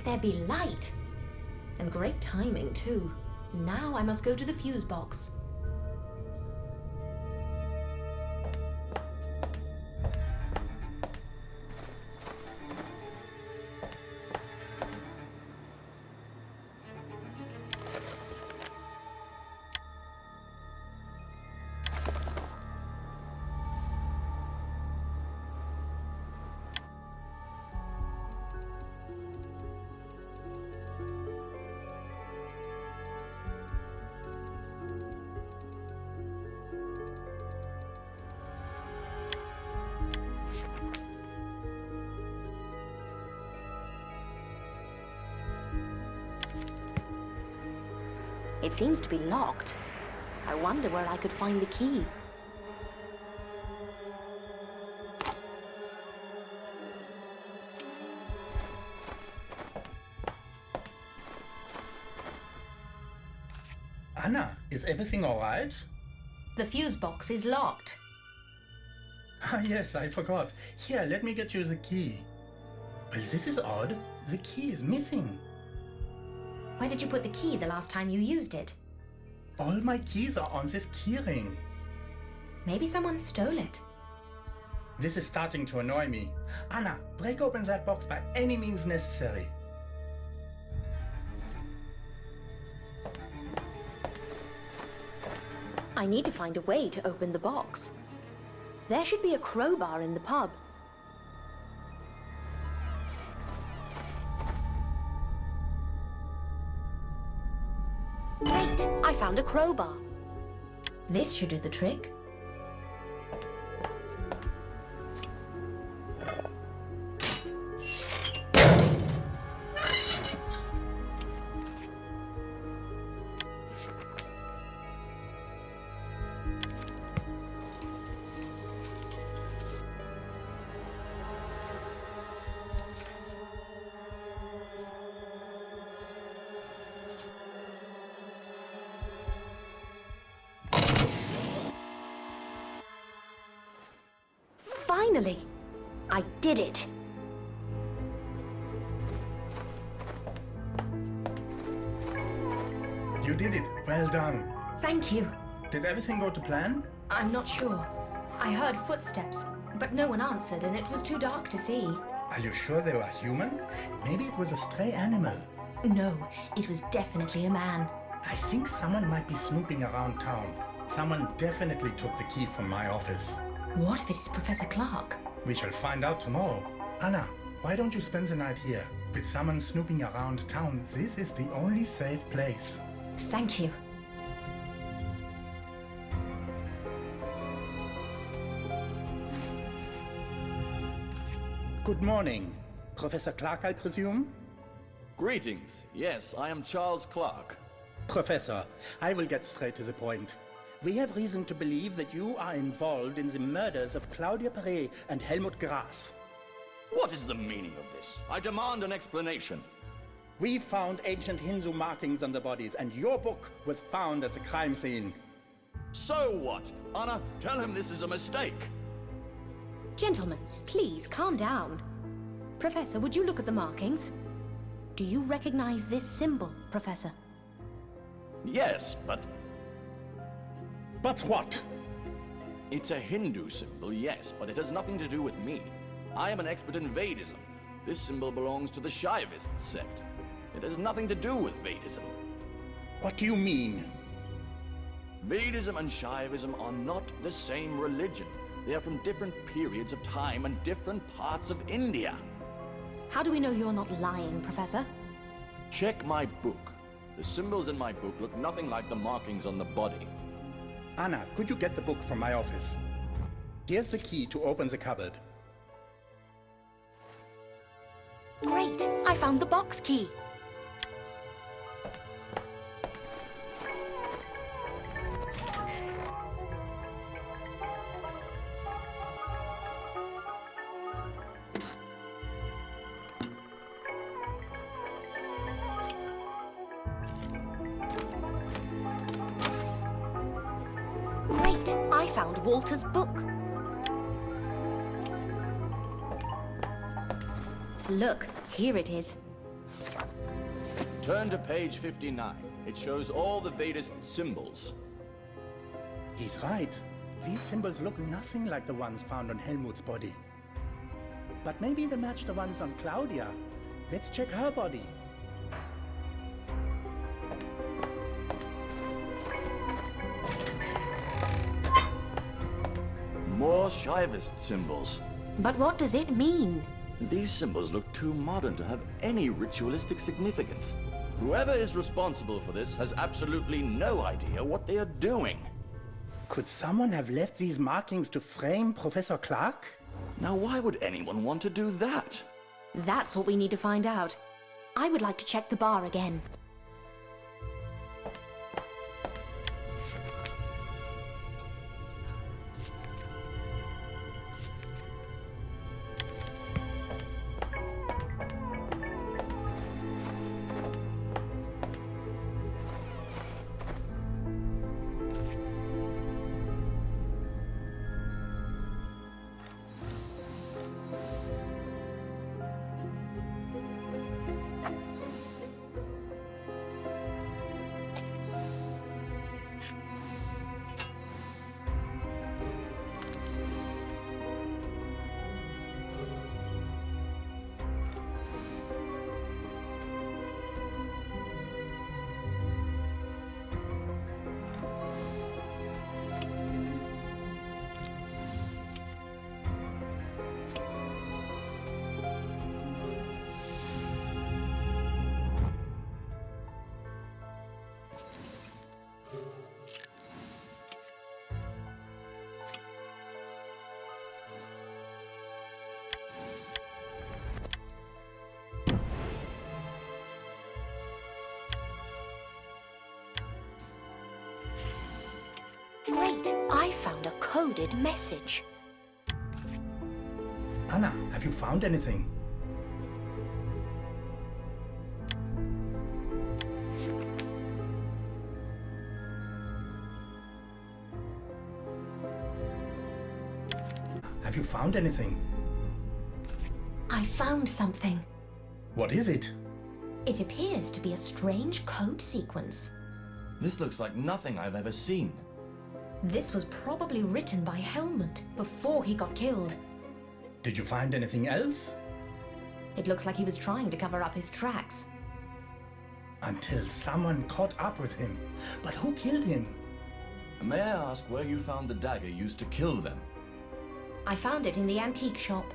make there be light. And great timing, too. Now I must go to the fuse box. It seems to be locked. I wonder where I could find the key. Anna, is everything all right? The fuse box is locked. Ah, yes, I forgot. Here, let me get you the key. Well, this is odd. The key is missing. Where did you put the key the last time you used it? All my keys are on this keyring. Maybe someone stole it. This is starting to annoy me. Anna, break open that box by any means necessary. I need to find a way to open the box. There should be a crowbar in the pub. Great! I found a crowbar. This should do the trick. Finally! I did it! You did it. Well done. Thank you. Did everything go to plan? I'm not sure. I heard footsteps, but no one answered and it was too dark to see. Are you sure they were human? Maybe it was a stray animal. No, it was definitely a man. I think someone might be snooping around town. Someone definitely took the key from my office. What if it is Professor Clark? We shall find out tomorrow. Anna, why don't you spend the night here? With someone snooping around town, this is the only safe place. Thank you. Good morning. Professor Clark, I presume? Greetings. Yes, I am Charles Clark. Professor, I will get straight to the point. We have reason to believe that you are involved in the murders of Claudia Perret and Helmut Grass. What is the meaning of this? I demand an explanation. We found ancient Hindu markings on the bodies, and your book was found at the crime scene. So what? Anna, tell him this is a mistake. Gentlemen, please calm down. Professor, would you look at the markings? Do you recognize this symbol, Professor? Yes, but But what? it's a Hindu symbol, yes, but it has nothing to do with me. I am an expert in Vedism. This symbol belongs to the Shaivist sect. It has nothing to do with Vedism. What do you mean? Vedism and Shaivism are not the same religion. They are from different periods of time and different parts of India. How do we know you're not lying, Professor? Check my book. The symbols in my book look nothing like the markings on the body. Anna, could you get the book from my office? Here's the key to open the cupboard. Great! I found the box key. Great! I found Walter's book. Look, here it is. Turn to page 59. It shows all the Vedist symbols. He's right. These symbols look nothing like the ones found on Helmut's body. But maybe they match the ones on Claudia. Let's check her body. More Shivist symbols. But what does it mean? These symbols look too modern to have any ritualistic significance. Whoever is responsible for this has absolutely no idea what they are doing. Could someone have left these markings to frame Professor Clark? Now, why would anyone want to do that? That's what we need to find out. I would like to check the bar again. Great! I found a coded message. Anna, have you found anything? Have you found anything? I found something. What is it? It appears to be a strange code sequence. This looks like nothing I've ever seen. This was probably written by Helmut before he got killed. Did you find anything else? It looks like he was trying to cover up his tracks. Until someone caught up with him. But who killed him? May I ask where you found the dagger used to kill them? I found it in the antique shop.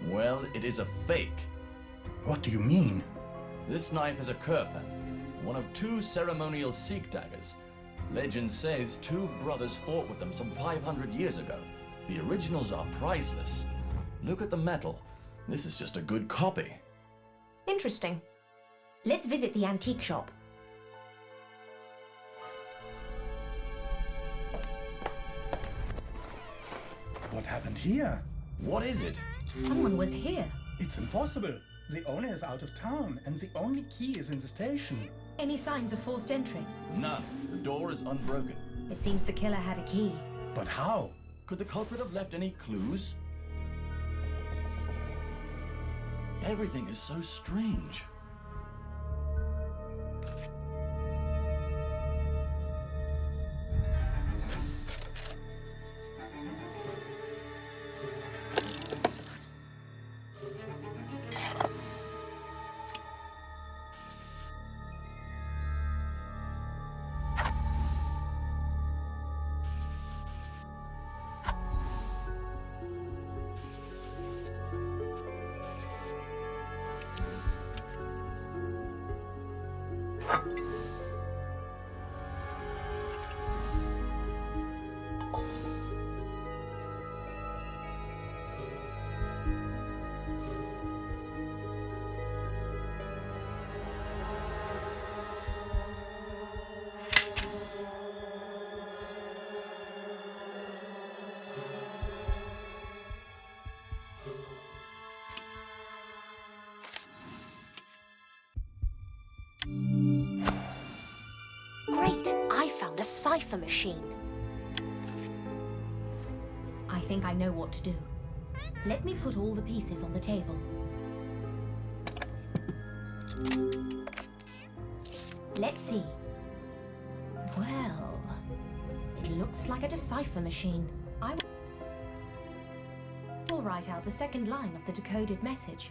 Well, it is a fake. What do you mean? This knife is a Kirpan, one of two ceremonial Sikh daggers. Legend says two brothers fought with them some 500 years ago. The originals are priceless. Look at the metal. This is just a good copy. Interesting. Let's visit the antique shop. What happened here? What is it? Someone was here. It's impossible. The owner is out of town, and the only key is in the station. Any signs of forced entry? None. The door is unbroken. It seems the killer had a key. But how? Could the culprit have left any clues? Everything is so strange. Great! I found a cipher machine. I think I know what to do. Let me put all the pieces on the table. Let's see. Well, it looks like a decipher machine. I will write out the second line of the decoded message.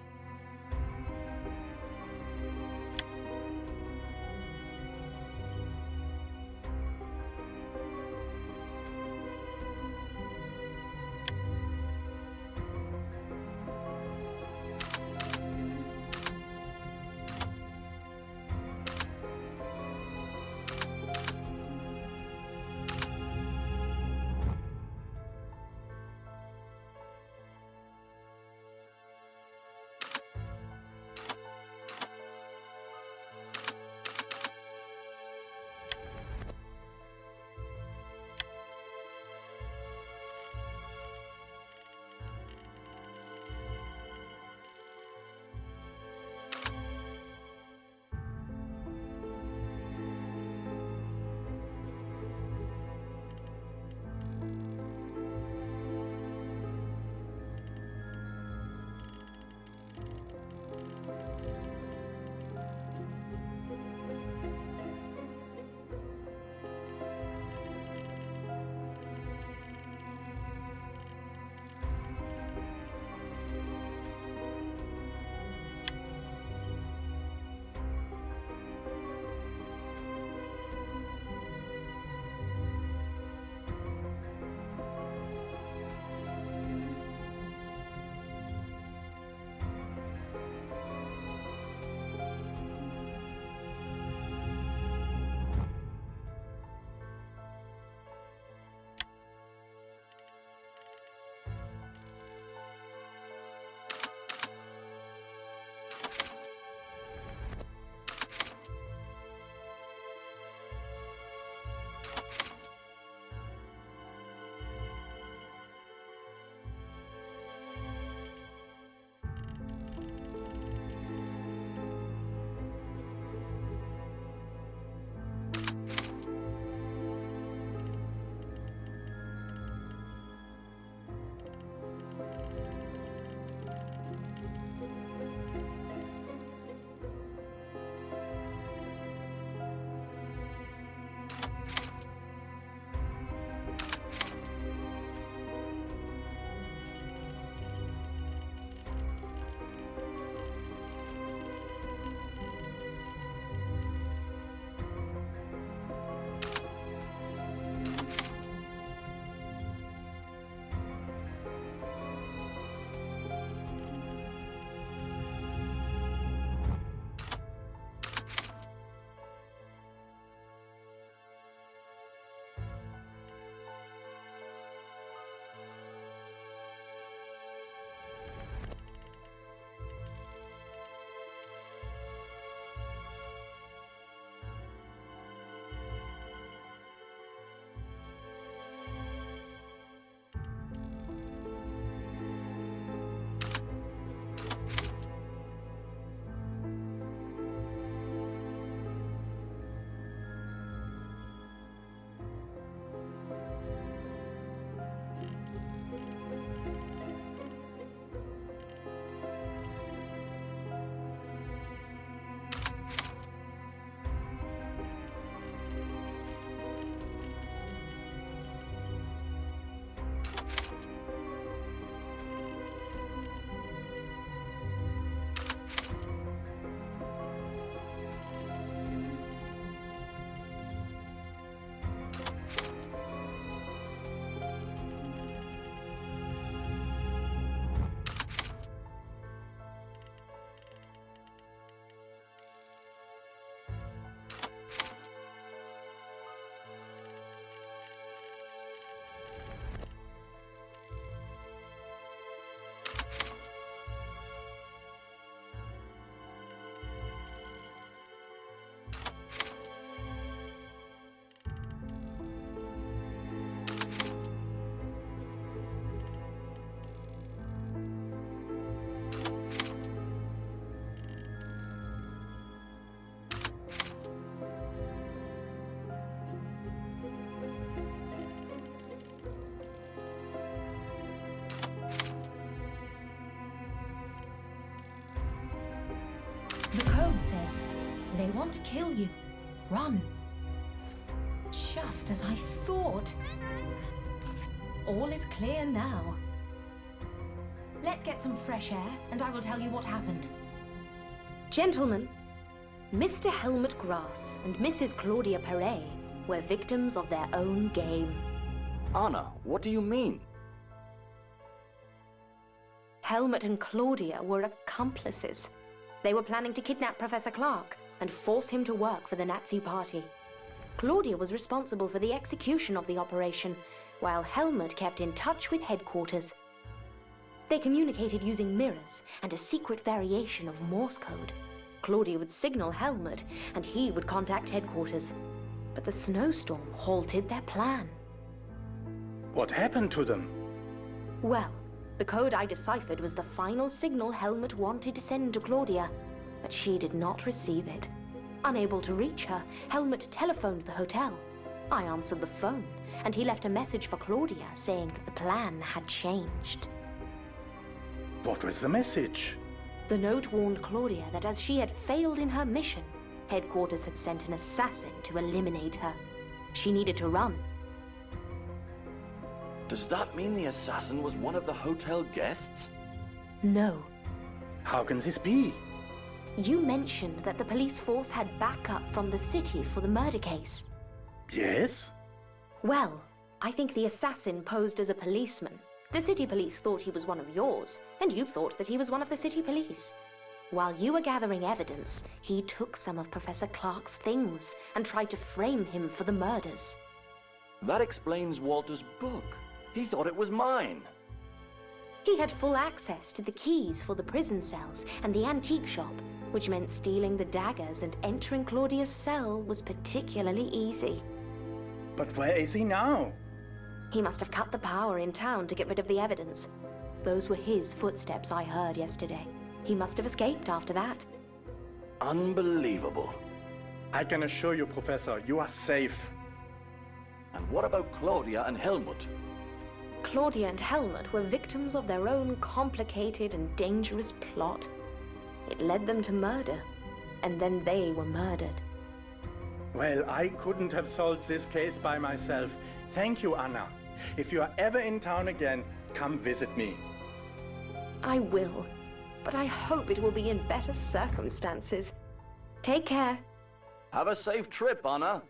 The code says they want to kill you. Run. Just as I thought. All is clear now. Let's get some fresh air, and I will tell you what happened. Gentlemen, Mr. Helmut Grass and Mrs. Claudia Perret were victims of their own game. Anna, what do you mean? Helmut and Claudia were accomplices. They were planning to kidnap Professor Clark and force him to work for the Nazi Party. Claudia was responsible for the execution of the operation, while Helmut kept in touch with headquarters. They communicated using mirrors and a secret variation of Morse code. Claudia would signal Helmut, and he would contact headquarters. But the snowstorm halted their plan. What happened to them? Well, the code I deciphered was the final signal Helmut wanted to send to Claudia, but she did not receive it. Unable to reach her, Helmut telephoned the hotel. I answered the phone, and he left a message for Claudia saying that the plan had changed. What was the message? The note warned Claudia that as she had failed in her mission, headquarters had sent an assassin to eliminate her. She needed to run. Does that mean the assassin was one of the hotel guests? No. How can this be? You mentioned that the police force had backup from the city for the murder case. Yes? Well, I think the assassin posed as a policeman. The city police thought he was one of yours, and you thought that he was one of the city police. While you were gathering evidence, he took some of Professor Clark's things and tried to frame him for the murders. That explains Walter's book. He thought it was mine. He had full access to the keys for the prison cells and the antique shop, which meant stealing the daggers and entering Claudia's cell was particularly easy. But where is he now? He must have cut the power in town to get rid of the evidence. Those were his footsteps I heard yesterday. He must have escaped after that. Unbelievable. I can assure you, Professor, you are safe. And what about Claudia and Helmut? Claudia and Helmut were victims of their own complicated and dangerous plot. It led them to murder, and then they were murdered. Well, I couldn't have solved this case by myself. Thank you, Anna. If you are ever in town again, come visit me. I will, but I hope it will be in better circumstances. Take care. Have a safe trip, Anna.